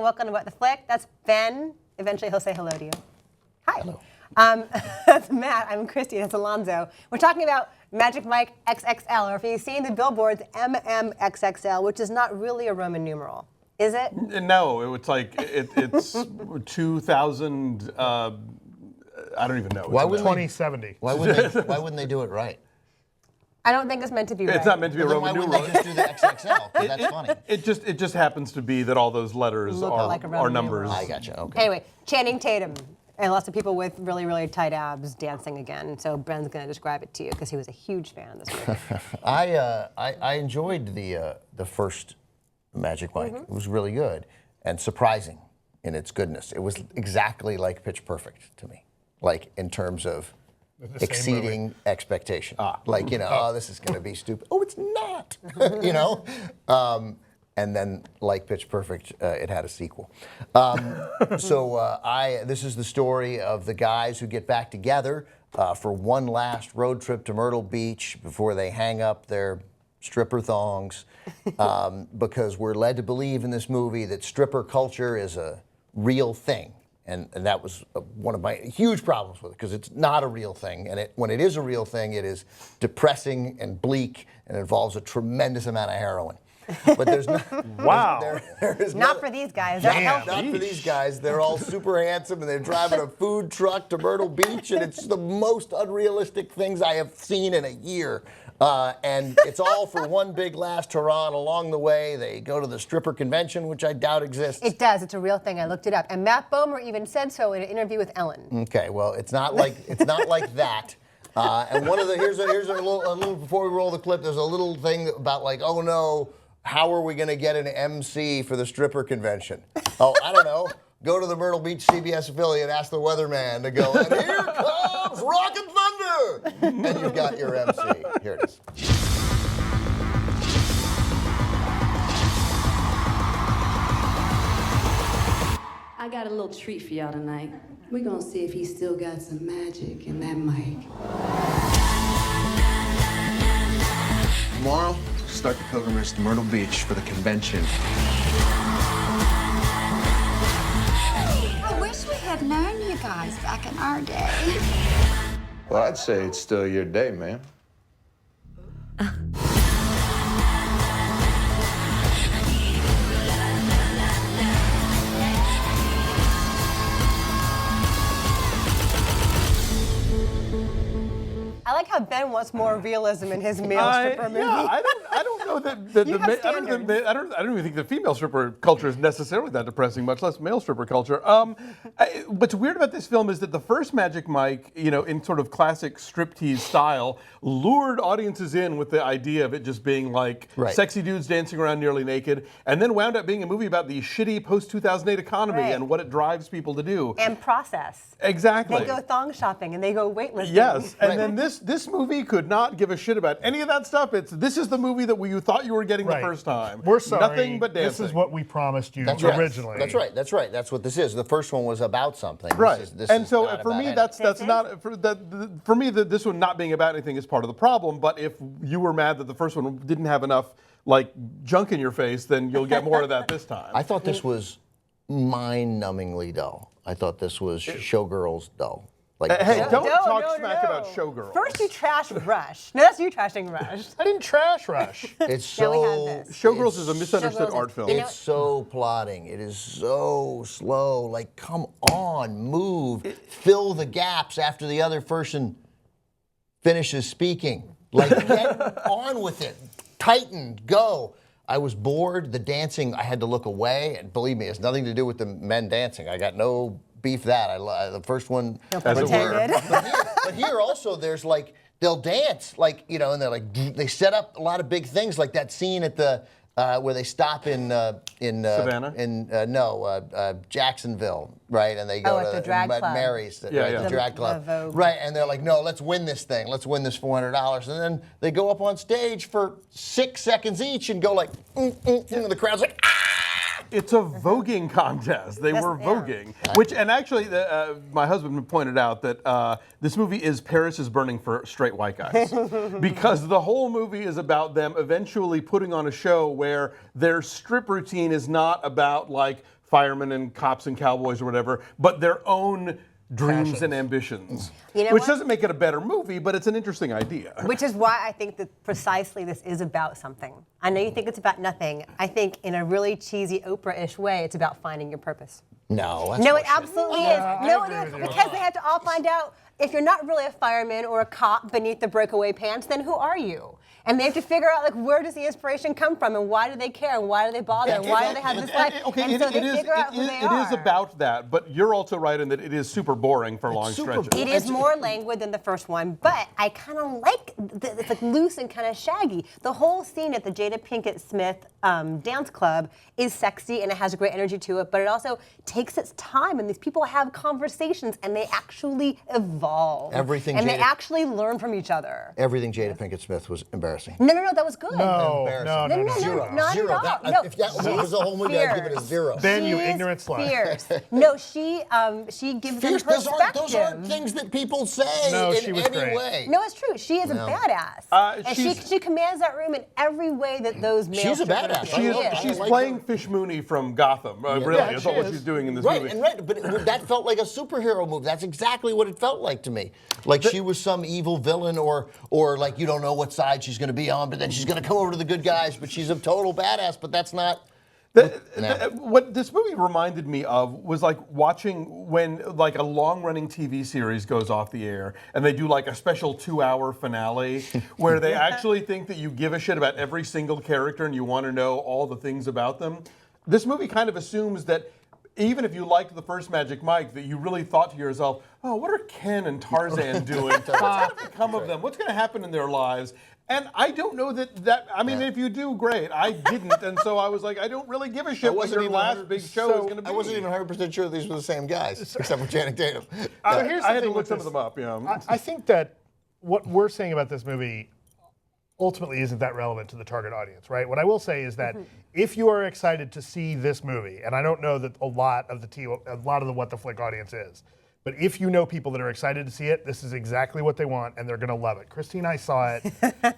welcome to What the Flick. That's Ben. Eventually he'll say hello to you. Hi. Hello. That's Matt. I'm Christy. That's Alonzo. We're talking about Magic Mike XXL, or if you've seen the billboards, MMXXL, which is not really a Roman numeral. Is it? No, it's like it's 2000. I don't even know. Why would 2070? Why wouldn't they do it right? I don't think it's meant to be right. It's not meant to be a Then Roman why numeral. wouldn't they just do the XXL? 'Cause that's funny. It just happens to be that all those letters Look are, like a Roman numbers. numeral. I gotcha. Okay. Anyway, Channing Tatum. And lots of people with really, really tight abs dancing again. So Ben's going to describe it to you because he was a huge fan of this movie. I enjoyed the first Magic Mike. It was really good and surprising in its goodness. It was exactly like Pitch Perfect to me, like in terms of exceeding expectation. Like, oh, this is going to be stupid. Oh, it's not, and then, like Pitch Perfect, it had a sequel. This is the story of the guys who get back together for one last road trip to Myrtle Beach before they hang up their stripper thongs, because we're led to believe in this movie that stripper culture is a real thing. And that was one of my huge problems with it, because it's not a real thing. And when it is a real thing, it is depressing and bleak and involves a tremendous amount of heroin. But there's no, wow. There is not for these guys. They're healthy. Not for these guys. They're all super handsome, and they're driving a food truck to Myrtle Beach, and it's the most unrealistic things I have seen in a year. And it's all for one big last hurrah. And along the way, they go to the stripper convention, which I doubt exists. It does. It's a real thing. I looked it up. And Matt Bomer even said so in an interview with Ellen. Okay, well, it's not like that. And here's a little before we roll the clip. There's a little thing about like, oh no, how are we going to get an MC for the stripper convention? Oh, I don't know. Go to the Myrtle Beach CBS affiliate, ask the weatherman to go, and here comes Rock and Thunder! And you've got your MC. Here it is. I got a little treat for y'all tonight. We're gonna see if he's still got some magic in that mic. Tomorrow, start the pilgrimage to Myrtle Beach for the convention. I wish we had known you guys back in our day. Well, I'd say it's still your day, man. I like how Ben wants more realism in his male stripper movie. Yeah, I don't know that You have standards. I don't even think the female stripper culture is necessarily that depressing, much less male stripper culture. What's weird about this film is that the first Magic Mike, in sort of classic striptease style, lured audiences in with the idea of it just being like sexy dudes dancing around nearly naked, and then wound up being a movie about the shitty post-2008 economy and what it drives people to do. And process. Exactly. They go thong shopping and they go weightlifting. Yes, and then this movie could not give a shit about any of that stuff. This is the movie that you thought you were getting the first time. We're sorry. Nothing but dancing. This is what we promised you That's originally. That's right. That's what this is. The first one was about something. Right. This and is so not for about me, anything. that's not for me. This one not being about anything is part of the problem. But if you were mad that the first one didn't have enough like junk in your face, then you'll get more of that this time. I thought this was mind-numbingly dull. I thought this was Showgirls dull. Like, hey, don't talk no, smack no. about Showgirls. First you trash Rush. No, that's you trashing Rush. I didn't trash Rush. It's Now we so. have this. Showgirls is a misunderstood Showgirls art is- film. You know- It's so plodding. It is so slow. Like, come on, move. Fill the gaps after the other person finishes speaking. Like, get on with it. Tighten, go. I was bored. The dancing, I had to look away. And believe me, it's nothing to do with the men dancing. I got no beef that. The first one. As it were. But here also, there's like, they'll dance, like, and they're like, they set up a lot of big things, like that scene at the, where they stop in Savannah? Jacksonville, right? And they go at to the drag club. Mary's, Yeah, right, yeah. the drag club. Vogue. Right, and they're like, no, let's win this thing. Let's win this $400. And then they go up on stage for 6 seconds each and go like, and the crowd's like, ah! It's a voguing contest. They were voguing, and actually, my husband pointed out that this movie is Paris is Burning for straight white guys, because the whole movie is about them eventually putting on a show where their strip routine is not about like firemen and cops and cowboys or whatever, but their own dreams and ambitions. You know which what? doesn't make it a better movie, but it's an interesting idea. Which is why I think that precisely this is about something. I know you think it's about nothing. I think in a really cheesy Oprah-ish way, it's about finding your purpose. No, that's No, it bullshit. absolutely is. I No, agree it is. with you. Because they have to all find out if you're not really a fireman or a cop beneath the breakaway pants, then who are you? And they have to figure out, like, where does the inspiration come from, and why do they care, and why do they bother, and why do they have this life? Okay, and so they figure out who they are. It is about that, but you're also right in that it is super boring for long super stretches. boring. It is more languid than the first one, but I kind of like it's like loose and kind of shaggy. The whole scene at the Jada Pinkett Smith dance club is sexy and it has a great energy to it, but it also takes its time, and these people have conversations and they actually evolve. Everything and they Jada- actually learn from each other. Everything Jada Pinkett Smith was embarrassing. No, that was good. No, Embarrassing. no. Not Zero. at all. That- No, if that was the whole movie, I'd give it a zero. Ben, you She is ignorant slut. Fierce. No, she gives them Fierce, perspective. those aren't things that people say No, in she was any great. way. No, it's true. She is a badass. And she commands that room in every way that those male She's a strippers badass. do. I She's like playing her. Fish Mooney from Gotham. Really, Yeah, is she what is. she's doing in this Right, movie. but that felt like a superhero movie. That's exactly what it felt like to me. Like she was some evil villain, or like you don't know what side she's going to be on, but then she's going to come over to the good guys. But she's a total badass. But that's not. What this movie reminded me of was like watching when like a long-running TV series goes off the air and they do like a special 2-hour finale where they actually think that you give a shit about every single character and you want to know all the things about them. This movie kind of assumes that even if you liked the first Magic Mike, that you really thought to yourself, oh, what are Ken and Tarzan doing? What's going to become of them? What's going to happen in their lives? And I don't know that I mean, if you do, great. I didn't, and so I was like, I don't really give a shit what their last big show is going to be. I wasn't even 100% sure these were the same guys, except for Channing Tatum. So here's the I had to thing look with some this. of them up, yeah. I think that what we're saying about this movie ultimately isn't that relevant to the target audience, right? What I will say is that if you are excited to see this movie, and I don't know that a lot of the What the Flick audience is, but if you know people that are excited to see it, this is exactly what they want, and they're going to love it. Christy and I saw it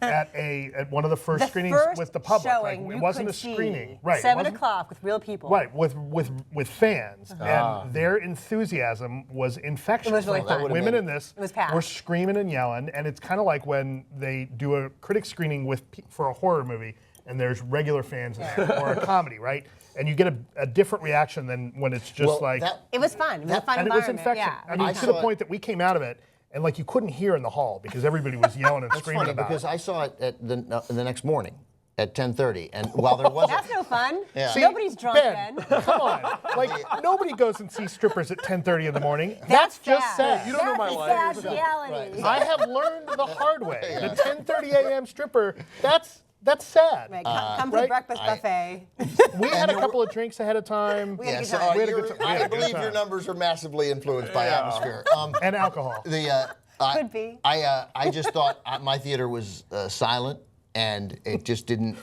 at one of the first screenings with the public. Showing, It you wasn't could a screening, see right? 7 o'clock with real people. Right, with fans, and their enthusiasm was infectious. It was really Like, fun. women in this It was packed. were screaming and yelling, and it's kind of like when they do a critic screening for a horror movie, and there's regular fans in there, or a comedy, right? And you get a different reaction than when it's just It was fun. It was a fun and it was environment. infectious. Yeah. I mean, to the point that we came out of it, and like you couldn't hear in the hall because everybody was yelling and That's screaming funny about because it. I saw it at the next morning at 10:30, and while there wasn't. That's no fun. Yeah. Nobody's drunk Ben, then. come on. Like, nobody goes and sees strippers at 10:30 in the morning. That's just sad. sad. You don't know my life. That's sad reality. I have learned the hard way. The 10:30 a.m. stripper, that's sad. Right, come to the right? breakfast buffet. We had a couple of drinks ahead of time. We had a Yeah, good so time. We had a good time. We had a I good believe time. your numbers are massively influenced by atmosphere. And alcohol. Could be. I just thought my theater was silent, and it just didn't.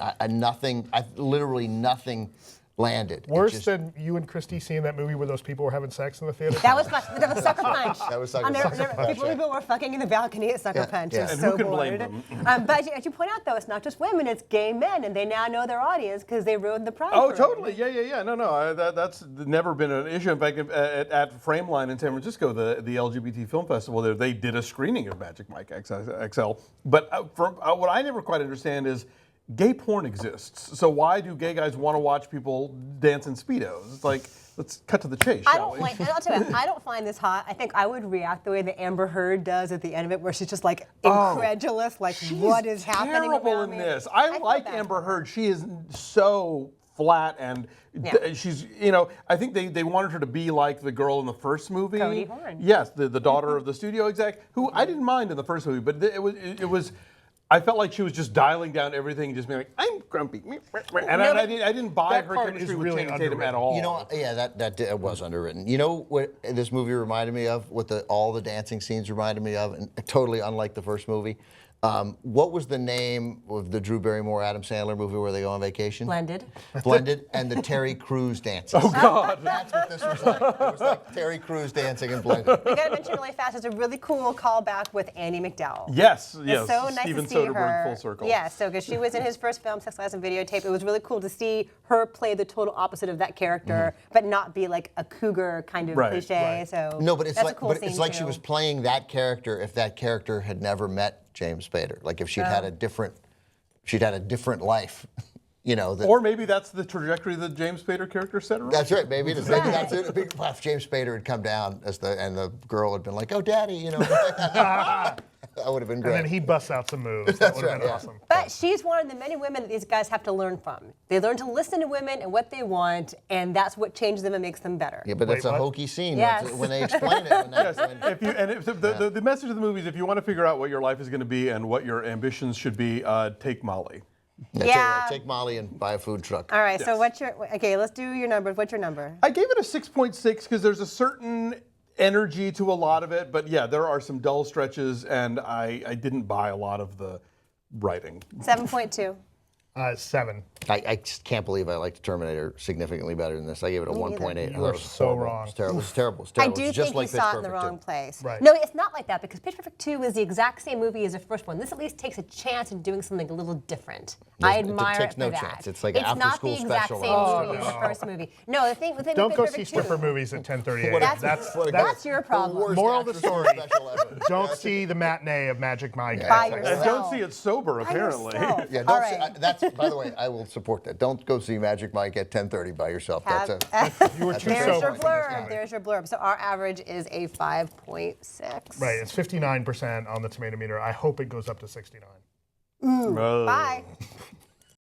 Literally nothing landed. It Worse just- than you and Christy seeing that movie where those people were having sex in the theater? That was fun. That was Sucker Punch. That was Sucker And Punch. People were fucking in the balcony at Sucker Punch. yeah. It was And so who can bored. blame them? But as you point out, though, it's not just women; it's gay men, and they now know their audience because they ruined the prom. Oh, parade. totally. Yeah. No. That's never been an issue. In fact, at Frameline in San Francisco, the LGBT Film Festival, there they did a screening of Magic Mike XXL. But what I never quite understand is gay porn exists. So why do gay guys want to watch people dance in Speedos? It's like, let's cut to the chase, shall we? I'll tell you, I don't find this hot. I think I would react the way that Amber Heard does at the end of it, where she's just like incredulous, like what is happening Terrible around in me? this. I feel like bad. Amber Heard. She is so flat and she's, I think they wanted her to be like the girl in the first movie. Cody Horn. Yes, the daughter of the studio exec, who I didn't mind in the first movie, but it was. I felt like she was just dialing down everything and just being like, I'm grumpy. And I didn't buy that her part chemistry is with really Channing Tatum at underwritten. all. That was underwritten. You know what this movie reminded me of? What all the dancing scenes reminded me of, and totally unlike the first movie? What was the name of the Drew Barrymore, Adam Sandler movie where they go on vacation? Blended. Blended, and the Terry Crews dances. Oh, God. That's what this was like. It was like Terry Crews dancing and Blended. We gotta mention really fast. It's a really cool callback with Andie MacDowell. Yes, It's yes. so nice Steven to see Soderbergh her. full circle. Yeah, so because she was in his first film, Sex, Lies, and Videotape. It was really cool to see her play the total opposite of that character, but not be like a cougar kind of Right, cliche. right. So No, but it's that's like a cool she scene, was too. playing that character if that character had never met James Spader. Like if she'd had a different life, you know. That, Or maybe that's the trajectory that James Spader character set her on. that's right. Maybe that's it. If James Spader had come down and the girl had been like, "Oh, Daddy," you know, that would have been great. And then he busts out some moves. That would have been awesome. But she's one of the many women that these guys have to learn from. They learn to listen to women and what they want, and that's what changes them and makes them better. Yeah, but Wait, it's a what? hokey scene Yes. when they explain it. The message of the movie is if you want to figure out what your life is going to be and what your ambitions should be, take Molly. Yeah. Take Molly and buy a food truck. All right, so Yes. okay, let's do your numbers. What's your number? I gave it a 6.6 because there's a certain energy to a lot of it, but yeah, there are some dull stretches, and I didn't buy a lot of the writing. 7.2. 7. I just can't believe I liked Terminator significantly better than this. I gave it a 1.8. You are so wrong. It's terrible. It's terrible. It's I terrible. do It's just think like you saw Pitch it in the Perfect wrong 2. place. Right. No, it's not like that because Pitch Perfect 2 is the exact same movie as the first one. This at least takes a chance in doing something a little different. I It admire takes it for no that. chance. It's like an not after-school the exact special same on movie as the first movie. No, the thing with Don't Pitch go Perfect see 2, stripper movies at 10:38. That's your problem. Worst Moral of the after-school story. special ever. Don't see the matinee of Magic Mike. By And yourself. don't see it sober, apparently. yourself. Yeah, All don't see, right. that's, by the way, I will support that. Don't go see Magic Mike at 10:30 by yourself. Have- You were too There's sober. your blurb. There's your blurb. So our average is a 5.6. Right, it's 59% on the tomato meter. I hope it goes up to 69. Oh. Bye.